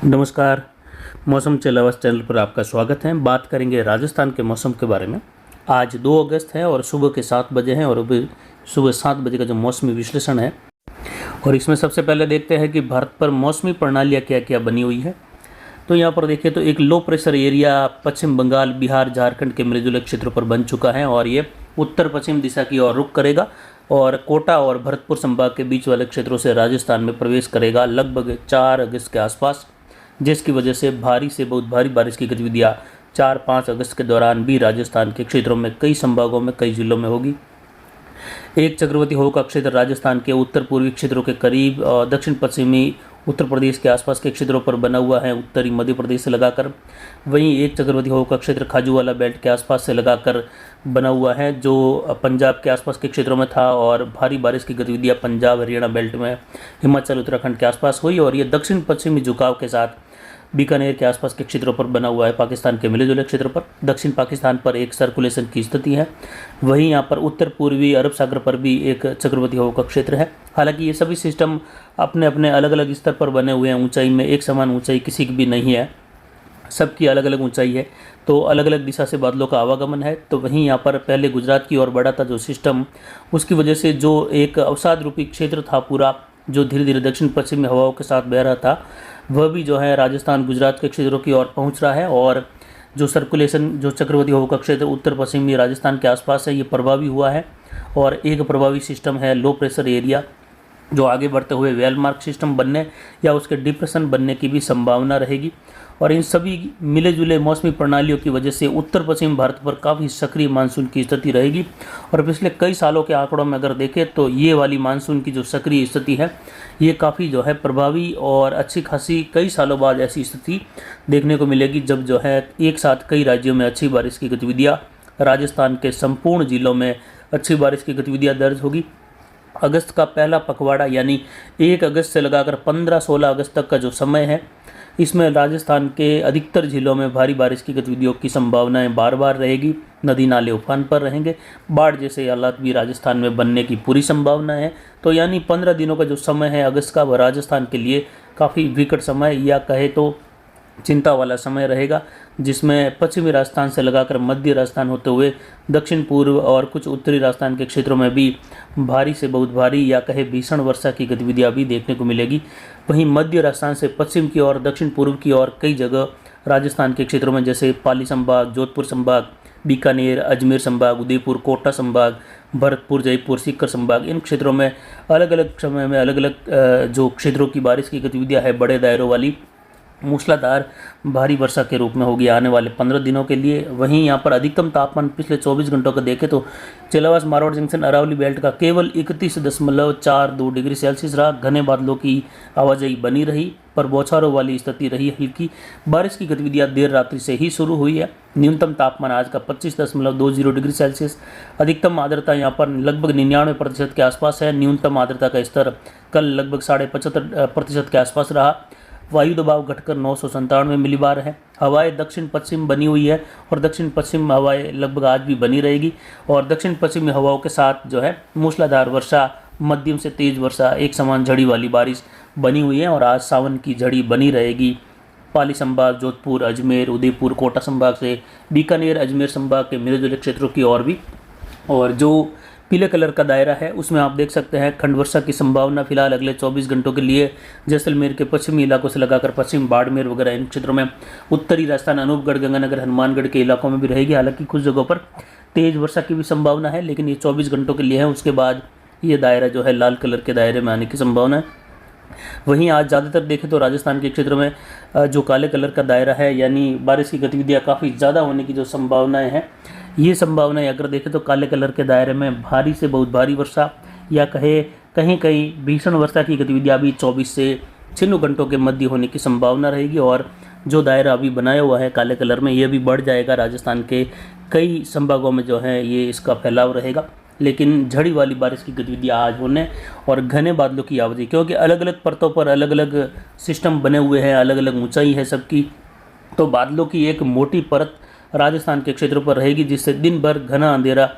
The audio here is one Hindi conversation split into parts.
नमस्कार। मौसम चलावस चैनल पर आपका स्वागत है। बात करेंगे राजस्थान के मौसम के बारे में। आज 2 अगस्त है और सुबह के 7 बजे हैं और अभी सुबह 7 बजे का जो मौसमी विश्लेषण है और इसमें सबसे पहले देखते हैं कि भारत पर मौसमी प्रणालियाँ क्या क्या बनी हुई है। तो यहाँ पर देखिए तो एक लो प्रेशर एरिया पश्चिम बंगाल, बिहार, झारखंड के मृदुल क्षेत्रों पर बन चुका है और ये उत्तर पश्चिम दिशा की ओर रुख करेगा और कोटा और भरतपुर संभाग के बीच वाले क्षेत्रों से राजस्थान में प्रवेश करेगा लगभग 4 अगस्त के आसपास, जिसकी वजह से भारी से बहुत भारी बारिश की गतिविधियाँ 4-5 अगस्त के दौरान भी राजस्थान के क्षेत्रों में कई संभागों में कई जिलों में होगी। एक चक्रवाती हवा का क्षेत्र राजस्थान के उत्तर पूर्वी क्षेत्रों के करीब और दक्षिण पश्चिमी उत्तर प्रदेश के आसपास के क्षेत्रों पर बना हुआ है, उत्तरी मध्य प्रदेश से लगाकर। वहीं एक चक्रवाती हवा का क्षेत्र खाजूवाला बेल्ट के आसपास से लगाकर बना हुआ है जो पंजाब के आसपास के क्षेत्रों में था और भारी बारिश की गतिविधियाँ पंजाब हरियाणा बेल्ट में, हिमाचल उत्तराखंड के आसपास हुई और ये दक्षिण पश्चिमी झुकाव के साथ बीकानेर के आसपास के क्षेत्रों पर बना हुआ है। पाकिस्तान के मिले जुले क्षेत्र पर दक्षिण पाकिस्तान पर एक सर्कुलेशन की स्थिति है। वहीं यहाँ पर उत्तर पूर्वी अरब सागर पर भी एक चक्रवाती हवा का क्षेत्र है। हालांकि ये सभी सिस्टम अपने अपने अलग अलग स्तर पर बने हुए हैं। ऊंचाई में एक समान ऊंचाई किसी की भी नहीं है, सबकी अलग अलग ऊंचाई है, तो अलग अलग दिशा से बादलों का आवागमन है। तो वहीं यहाँ पर पहले गुजरात की ओर बढ़ा था जो सिस्टम, उसकी वजह से जो एक अवसाद रूपी क्षेत्र था पूरा, जो धीरे धीरे दक्षिण पश्चिमी हवाओं के साथ बह रहा था, वह भी जो है राजस्थान गुजरात के क्षेत्रों की ओर पहुंच रहा है। और जो सर्कुलेशन जो चक्रवाती हवा का क्षेत्र उत्तर पश्चिमी राजस्थान के आसपास है, ये प्रभावी हुआ है। और एक प्रभावी सिस्टम है लो प्रेशर एरिया, जो आगे बढ़ते हुए वेलमार्क सिस्टम बनने या उसके डिप्रेशन बनने की भी संभावना रहेगी। और इन सभी मिले जुले मौसमी प्रणालियों की वजह से उत्तर पश्चिम भारत पर काफ़ी सक्रिय मानसून की स्थिति रहेगी। और पिछले कई सालों के आंकड़ों में अगर देखें तो ये वाली मानसून की जो सक्रिय स्थिति है, ये काफ़ी जो है प्रभावी और अच्छी खासी कई सालों बाद ऐसी स्थिति देखने को मिलेगी जब जो है एक साथ कई राज्यों में अच्छी बारिश की गतिविधियाँ, राजस्थान के संपूर्ण जिलों में अच्छी बारिश की गतिविधियाँ दर्ज होगी। अगस्त का पहला पखवाड़ा यानी 1 अगस्त से लगाकर 15-16 अगस्त तक का जो समय है, इसमें राजस्थान के अधिकतर जिलों में भारी बारिश की गतिविधियों की संभावनाएं बार बार रहेगी। नदी नाले उफान पर रहेंगे, बाढ़ जैसे हालात भी राजस्थान में बनने की पूरी संभावना है। तो यानी 15 दिनों का जो समय है अगस्त का, वह राजस्थान के लिए काफ़ी विकट समय या कहे तो चिंता वाला समय रहेगा, जिसमें पश्चिमी राजस्थान से लगाकर मध्य राजस्थान होते हुए दक्षिण पूर्व और कुछ उत्तरी राजस्थान के क्षेत्रों में भी भारी से बहुत भारी या कहे भीषण वर्षा की गतिविधियां भी देखने को मिलेगी। वहीं मध्य राजस्थान से पश्चिम की ओर, दक्षिण पूर्व की ओर कई जगह राजस्थान के क्षेत्रों में जैसे पाली संभाग, जोधपुर संभाग, बीकानेर, अजमेर संभाग, उदयपुर, कोटा संभाग, भरतपुर, जयपुर, सीकर संभाग, इन क्षेत्रों में अलग अलग समय में अलग अलग जो क्षेत्रों की बारिश की गतिविधियाँ है बड़े दायरों वाली मूसलाधार भारी वर्षा के रूप में होगी आने वाले 15 दिनों के लिए। वहीं यहाँ पर अधिकतम तापमान पिछले 24 घंटों का देखें तो चेलावास, मारवाड़ जंक्शन, अरावली बेल्ट का केवल 31.42 डिग्री सेल्सियस रहा। घने बादलों की आवाजाही बनी रही पर बौछारों वाली स्थिति रही। हल्की बारिश की गतिविधियाँ देर रात्रि से ही शुरू हुई है। न्यूनतम तापमान आज का 25.20 डिग्री सेल्सियस। अधिकतम आर्द्रता यहाँ पर लगभग 99% के आसपास है। न्यूनतम आर्द्रता का स्तर कल लगभग 75.5% के आसपास रहा। वायु दबाव घटकर 997 मिलीबार है। हवाएं दक्षिण पश्चिम बनी हुई है और दक्षिण पश्चिम हवाएं लगभग आज भी बनी रहेगी। और दक्षिण पश्चिमी हवाओं के साथ जो है मूसलाधार वर्षा, मध्यम से तेज वर्षा, एक समान झड़ी वाली बारिश बनी हुई है और आज सावन की झड़ी बनी रहेगी। पाली संभाग, जोधपुर, अजमेर, उदयपुर, कोटा संभाग से बीकानेर, अजमेर संभाग के मिले जुले क्षेत्रों की ओर भी। और जो पीले कलर का दायरा है उसमें आप देख सकते हैं खंड वर्षा की संभावना फिलहाल अगले 24 घंटों के लिए जैसलमेर के पश्चिमी इलाकों से लगाकर पश्चिम बाड़मेर वगैरह इन क्षेत्रों में, उत्तरी राजस्थान, अनूपगढ़, गंगानगर, हनुमानगढ़ के इलाकों में भी रहेगी। हालांकि कुछ जगहों पर तेज वर्षा की भी संभावना है, लेकिन ये 24 घंटों के लिए है। उसके बाद ये दायरा जो है लाल कलर के दायरे में आने की संभावना है। वहीं आज ज़्यादातर देखें तो राजस्थान के क्षेत्रों में जो काले कलर का दायरा है यानी बारिश की गतिविधियाँ काफ़ी ज़्यादा होने की जो संभावनाएं हैं, ये संभावनाएं अगर देखें तो काले कलर के दायरे में भारी से बहुत भारी वर्षा या कहे कहीं कहीं भीषण वर्षा की गतिविधियाँ भी 24 से 96 घंटों के मध्य होने की संभावना रहेगी। और जो दायरा अभी बनाया हुआ है काले कलर में, ये भी बढ़ जाएगा। राजस्थान के कई संभागों में जो है ये इसका फैलाव रहेगा। लेकिन झड़ी वाली बारिश की गतिविधियाँ आज होने और घने बादलों की आवाजाही, क्योंकि अलग अलग परतों पर अलग अलग सिस्टम बने हुए हैं, अलग अलग ऊंचाई है सबकी, तो बादलों की एक मोटी परत राजस्थान के क्षेत्रों पर रहेगी, जिससे दिन भर घना अंधेरा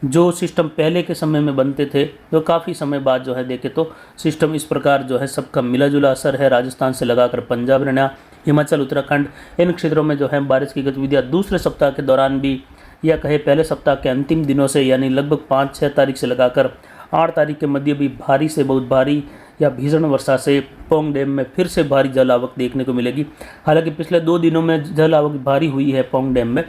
जो सिस्टम पहले के समय में बनते थे, तो काफ़ी समय बाद जो है देखे तो सिस्टम इस प्रकार जो है सबका मिला जुला असर है। राजस्थान से लगाकर पंजाब, हरियाणा, हिमाचल, उत्तराखंड, इन क्षेत्रों में जो है बारिश की गतिविधियाँ दूसरे सप्ताह के दौरान भी, या कहे पहले सप्ताह के अंतिम दिनों से यानी लगभग 5-6 तारीख से लगाकर 8 तारीख के मध्य भी भारी से बहुत भारी या भीषण वर्षा से पौंग डैम में फिर से भारी जल आवक देखने को मिलेगी। हालांकि पिछले 2 दिनों में जल आवक भारी हुई है पौंग डैम में,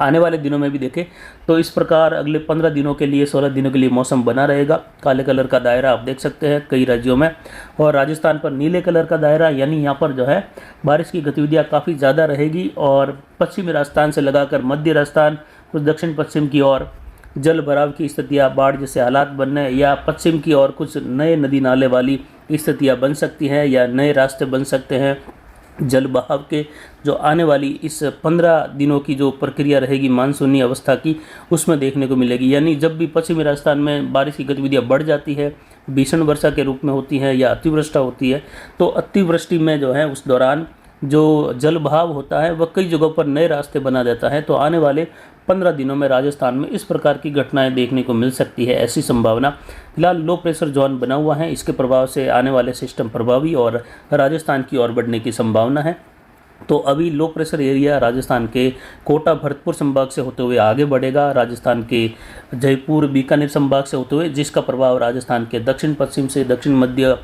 आने वाले दिनों में भी देखें तो इस प्रकार अगले 15 दिनों के लिए, 16 दिनों के लिए मौसम बना रहेगा। काले कलर का दायरा आप देख सकते हैं कई राज्यों में, और राजस्थान पर नीले कलर का दायरा, यानी यहाँ पर जो है बारिश की गतिविधियाँ काफ़ी ज़्यादा रहेगी। और पश्चिमी राजस्थान से लगाकर मध्य राजस्थान, कुछ दक्षिण पश्चिम की ओर जल भराव की स्थितियाँ, बाढ़ जैसे हालात बनने, या पश्चिम की ओर कुछ नए नदी नाले वाली स्थितियाँ बन सकती हैं, या नए रास्ते बन सकते हैं। जल बहाव के जो आने वाली इस 15 दिनों की जो प्रक्रिया रहेगी मानसूनी अवस्था की, उसमें देखने को मिलेगी। यानी जब भी पश्चिमी राजस्थान में बारिश की गतिविधियाँ बढ़ जाती है, भीषण वर्षा के रूप में होती है या अतिवृष्टि होती है, तो अतिवृष्टि में जो है उस दौरान जो जल बहाव होता है वह कई जगहों पर नए रास्ते बना देता है। तो आने वाले 15 दिनों में राजस्थान में इस प्रकार की घटनाएं देखने को मिल सकती है, ऐसी संभावना। फिलहाल लो प्रेशर जोन बना हुआ है, इसके प्रभाव से आने वाले सिस्टम प्रभावी और राजस्थान की ओर बढ़ने की संभावना है। तो अभी लो प्रेशर एरिया राजस्थान के कोटा भरतपुर संभाग से होते हुए आगे बढ़ेगा, राजस्थान के जयपुर बीकानेर संभाग से होते हुए, जिसका प्रभाव राजस्थान के दक्षिण पश्चिम से दक्षिण मध्य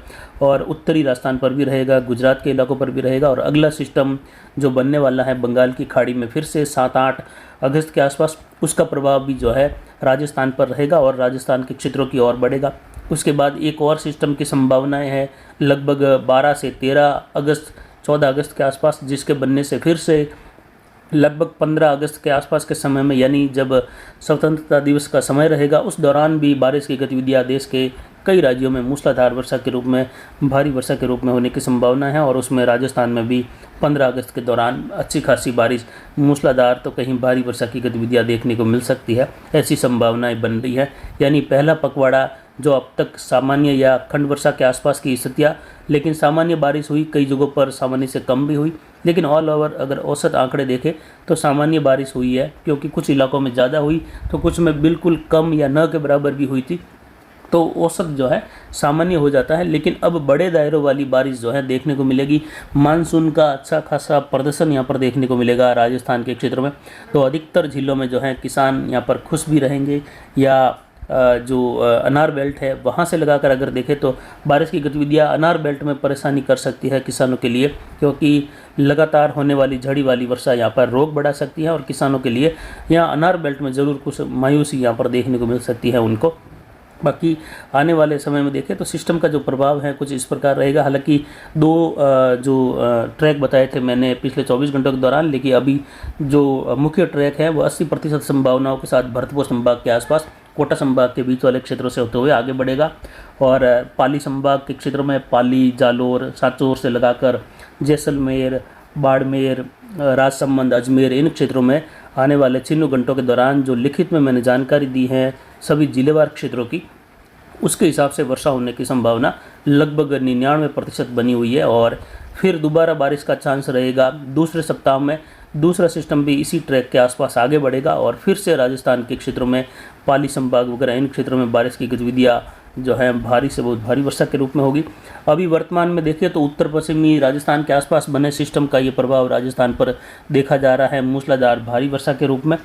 और उत्तरी राजस्थान पर भी रहेगा, गुजरात के इलाकों पर भी रहेगा। और अगला सिस्टम जो बनने वाला है बंगाल की खाड़ी में फिर से 7-8 अगस्त के आसपास, उसका प्रभाव भी जो है राजस्थान पर रहेगा और राजस्थान के क्षेत्रों की ओर बढ़ेगा। उसके बाद एक और सिस्टम की संभावनाएं हैं लगभग 12 से 13 अगस्त, 14 अगस्त के आसपास, जिसके बनने से फिर से लगभग 15 अगस्त के आसपास के समय में, यानी जब स्वतंत्रता दिवस का समय रहेगा, उस दौरान भी बारिश की गतिविधियाँ देश के कई राज्यों में मूसलाधार वर्षा के रूप में, भारी वर्षा के रूप में होने की संभावना है। और उसमें राजस्थान में भी 15 अगस्त के दौरान अच्छी खासी बारिश, मूसलाधार तो कहीं भारी वर्षा की गतिविधियाँ देखने को मिल सकती है, ऐसी संभावनाएं बन रही है। यानी पहला पखवाड़ा जो अब तक सामान्य या खंड वर्षा के आसपास की स्थितियाँ, लेकिन सामान्य बारिश हुई, कई जगहों पर सामान्य से कम भी हुई, लेकिन ऑल ओवर अगर औसत आंकड़े देखें तो सामान्य बारिश हुई है, क्योंकि कुछ इलाकों में ज़्यादा हुई तो कुछ में बिल्कुल कम या न के बराबर भी हुई थी, तो औसत जो है सामान्य हो जाता है। लेकिन अब बड़े दायरों वाली बारिश जो है देखने को मिलेगी, मानसून का अच्छा खासा प्रदर्शन यहाँ पर देखने को मिलेगा राजस्थान के क्षेत्रों में। तो अधिकतर जिलों में जो है किसान यहाँ पर खुश भी रहेंगे, या जो अनार बेल्ट है वहाँ से लगाकर अगर देखें तो बारिश की गतिविधियाँ अनार बेल्ट में परेशानी कर सकती है किसानों के लिए, क्योंकि लगातार होने वाली झड़ी वाली वर्षा यहाँ पर रोक बढ़ा सकती है, और किसानों के लिए यहाँ अनार बेल्ट में ज़रूर कुछ मायूसी यहाँ पर देखने को मिल सकती है उनको। बाकी आने वाले समय में देखें तो सिस्टम का जो प्रभाव है कुछ इस प्रकार रहेगा। हालांकि 2 जो ट्रैक बताए थे मैंने पिछले 24 घंटों के दौरान, लेकिन अभी जो मुख्य ट्रैक है वो 80% संभावनाओं के साथ भरतपुर संभाग के आसपास, कोटा संभाग के बीच वाले क्षेत्रों से होते हुए आगे बढ़ेगा। और पाली संभाग के क्षेत्रों में पाली, जालोर, सांचौर से लगाकर जैसलमेर, बाड़मेर, राजसमंद, अजमेर, इन क्षेत्रों में आने वाले 6 घंटों के दौरान जो लिखित में मैंने जानकारी दी है सभी जिलेवार क्षेत्रों की, उसके हिसाब से वर्षा होने की संभावना लगभग 99% बनी हुई है। और फिर दोबारा बारिश का चांस रहेगा दूसरे सप्ताह में। दूसरा सिस्टम भी इसी ट्रैक के आसपास आगे बढ़ेगा और फिर से राजस्थान के क्षेत्रों में, पाली संभाग वगैरह इन क्षेत्रों में बारिश की गतिविधियाँ जो है भारी से बहुत भारी वर्षा के रूप में होगी। अभी वर्तमान में देखिए तो उत्तर पश्चिमी राजस्थान के आसपास बने सिस्टम का ये प्रभाव राजस्थान पर देखा जा रहा है मूसलाधार भारी वर्षा के रूप में।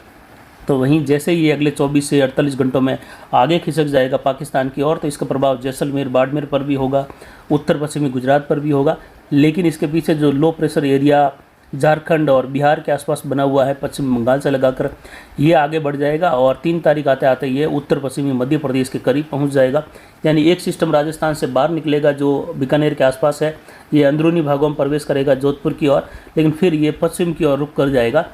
तो वहीं जैसे ही अगले 24 से 48 घंटों में आगे खिसक जाएगा पाकिस्तान की ओर, तो इसका प्रभाव जैसलमेर, बाड़मेर पर भी होगा, उत्तर पश्चिमी गुजरात पर भी होगा। लेकिन इसके पीछे जो लो प्रेशर एरिया झारखंड और बिहार के आसपास बना हुआ है पश्चिम बंगाल से लगाकर, ये आगे बढ़ जाएगा और 3 तारीख आते आते ये उत्तर पश्चिमी मध्य प्रदेश के करीब पहुंच जाएगा। यानी एक सिस्टम राजस्थान से बाहर निकलेगा जो बीकानेर के आसपास है, ये अंदरूनी भागों में प्रवेश करेगा जोधपुर की ओर, लेकिन फिर ये पश्चिम की ओर रुख कर जाएगा,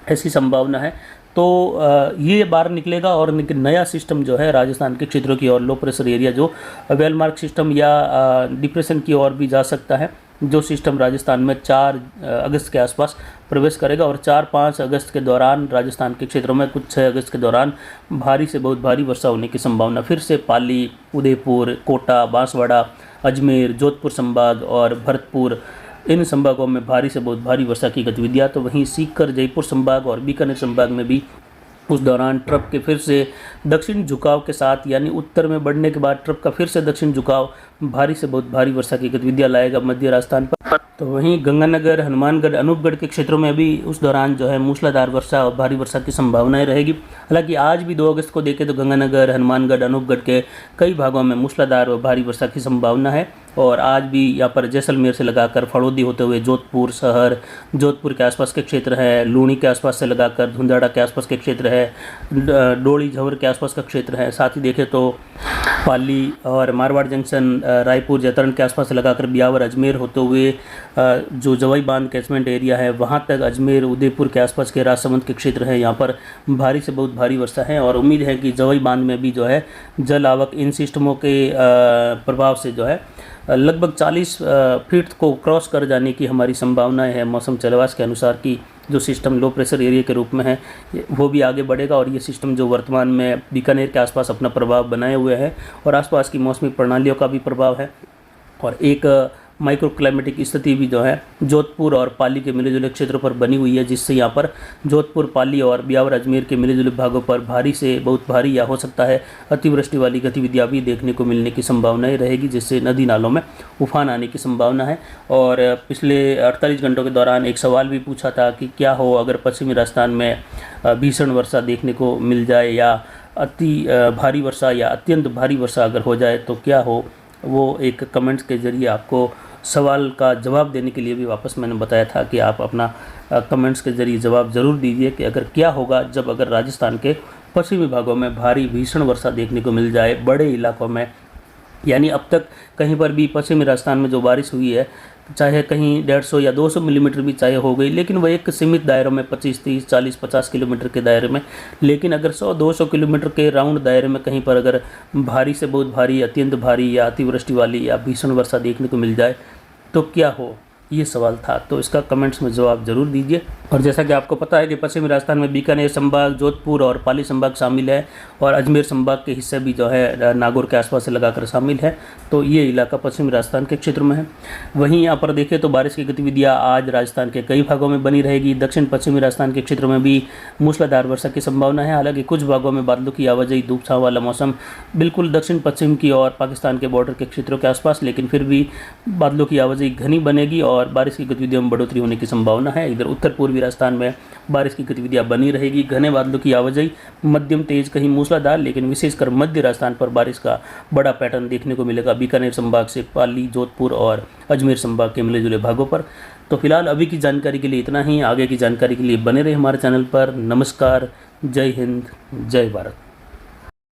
ऐसी संभावना है। तो ये बाहर निकलेगा और नया सिस्टम जो है राजस्थान के क्षेत्रों की ओर, लो प्रेशर एरिया जो वेलमार्क सिस्टम या डिप्रेशन की ओर भी जा सकता है, जो सिस्टम राजस्थान में 4 अगस्त के आसपास प्रवेश करेगा और 4-5 अगस्त के दौरान राजस्थान के क्षेत्रों में, कुछ 6 अगस्त के दौरान भारी से बहुत भारी वर्षा होने की संभावना। फिर से पाली, उदयपुर, कोटा, बांसवाड़ा, अजमेर, जोधपुर संभाग और भरतपुर, इन संभागों में भारी से बहुत भारी वर्षा की गतिविधियाँ। तो वहीं सीकर, जयपुर संभाग और बीकानेर संभाग में भी उस दौरान ट्रफ के फिर से दक्षिण झुकाव के साथ, यानी उत्तर में बढ़ने के बाद ट्रफ का फिर से दक्षिण झुकाव भारी से बहुत भारी वर्षा की गतिविधियाँ लाएगा मध्य राजस्थान पर। तो वहीं गंगानगर, हनुमानगढ़, अनूपगढ़ के क्षेत्रों में भी उस दौरान जो है मूसलाधार वर्षा और भारी वर्षा की संभावनाएं रहेगी। हालांकि आज भी 2 अगस्त को देखें तो गंगानगर, हनुमानगढ़, अनूपगढ़ के कई भागों में मूसलाधार और भारी वर्षा की संभावना है। और आज भी यहाँ पर जैसलमेर से लगाकर फड़ौदी होते हुए जोधपुर शहर, जोधपुर के आसपास के क्षेत्र है, लूणी के आसपास से लगाकर धुंधाड़ा के आसपास के क्षेत्र है, डोली झवर के आसपास का क्षेत्र है। साथ ही देखें तो पाली और मारवाड़ जंक्शन, रायपुर, जैतरण के आसपास से लगाकर ब्यावर, अजमेर होते हुए जो जवाई बांध कैचमेंट एरिया है वहाँ तक, अजमेर, उदयपुर के आसपास के राजसमंद के क्षेत्र है, यहाँ पर भारी से बहुत भारी वर्षा है। और उम्मीद है कि जवाई बांध में भी जो है जल आवक इन सिस्टमों के प्रभाव से जो है लगभग 40 फीट को क्रॉस कर जाने की हमारी संभावनाएं है। मौसम चलवास के अनुसार कि जो सिस्टम लो प्रेशर एरिया के रूप में है वो भी आगे बढ़ेगा और ये सिस्टम जो वर्तमान में बीकानेर के आसपास अपना प्रभाव बनाए हुए है और आसपास की मौसमी प्रणालियों का भी प्रभाव है। और एक माइक्रो क्लाइमेटिक स्थिति भी जो है जोधपुर और पाली के मिले जुले क्षेत्रों पर बनी हुई है, जिससे यहाँ पर जोधपुर, पाली और ब्यावर, अजमेर के मिले जुले भागों पर भारी से बहुत भारी या हो सकता है अतिवृष्टि वाली गतिविधियाँ भी देखने को मिलने की संभावनाएं रहेगी, जिससे नदी नालों में उफान आने की संभावना है। और पिछले 48 घंटों के दौरान एक सवाल भी पूछा था कि क्या हो अगर पश्चिमी राजस्थान में भीषण वर्षा देखने को मिल जाए या अति भारी वर्षा या अत्यंत भारी वर्षा अगर हो जाए तो क्या हो। वो एक कमेंट्स के जरिए आपको सवाल का जवाब देने के लिए भी वापस मैंने बताया था कि आप अपना कमेंट्स के जरिए जवाब ज़रूर दीजिए कि अगर क्या होगा जब अगर राजस्थान के पश्चिमी भागों में भारी भीषण वर्षा देखने को मिल जाए बड़े इलाकों में। यानी अब तक कहीं पर भी पश्चिमी राजस्थान में जो बारिश हुई है, चाहे कहीं 150 या 200 मिलीमीटर भी चाहे हो गई, लेकिन वह एक सीमित दायरों में 25, 30, 40, 50 किलोमीटर के दायरे में। लेकिन अगर 100-200 किलोमीटर के राउंड दायरे में कहीं पर अगर भारी से बहुत भारी, अत्यंत भारी या अतिवृष्टि वाली या भीषण वर्षा देखने को मिल जाए तो क्या हो, ये सवाल था। तो इसका कमेंट्स में जवाब जरूर दीजिए। और जैसा कि आपको पता है कि पश्चिमी राजस्थान में बीकानेर संभाग, जोधपुर और पाली संभाग शामिल है और अजमेर संभाग के हिस्से भी जो है नागौर के आसपास से लगाकर शामिल है। तो ये इलाका पश्चिमी राजस्थान के क्षेत्र में है। वहीं यहाँ पर देखें तो बारिश की गतिविधियाँ आज राजस्थान के कई भागों में बनी रहेगी। दक्षिण पश्चिमी राजस्थान के क्षेत्रों में भी मूसलाधार वर्षा की संभावना है। हालांकि कुछ भागों में बादलों की आवाजाही, धूप छांव वाला मौसम बिल्कुल दक्षिण पश्चिम की और पाकिस्तान के बॉर्डर के क्षेत्रों के आसपास, लेकिन फिर भी बादलों की आवाजाही घनी बनेगी और बारिश की गतिविधियों में बढ़ोतरी होने की संभावना है। इधर उत्तर पूर्वी राजस्थान में बारिश की गतिविधियां बनी रहेगी। घने बादलों की आवाजाही, मध्यम तेज, कहीं मूसलाधार, लेकिन विशेषकर मध्य राजस्थान पर बारिश का बड़ा पैटर्न देखने को मिलेगा बीकानेर संभाग से पाली, जोधपुर और अजमेर संभाग के मिले जुले भागों पर। तो फिलहाल अभी की जानकारी के लिए इतना ही। आगे की जानकारी के लिए बने रहे हमारे चैनल पर। नमस्कार, जय हिंद, जय भारत।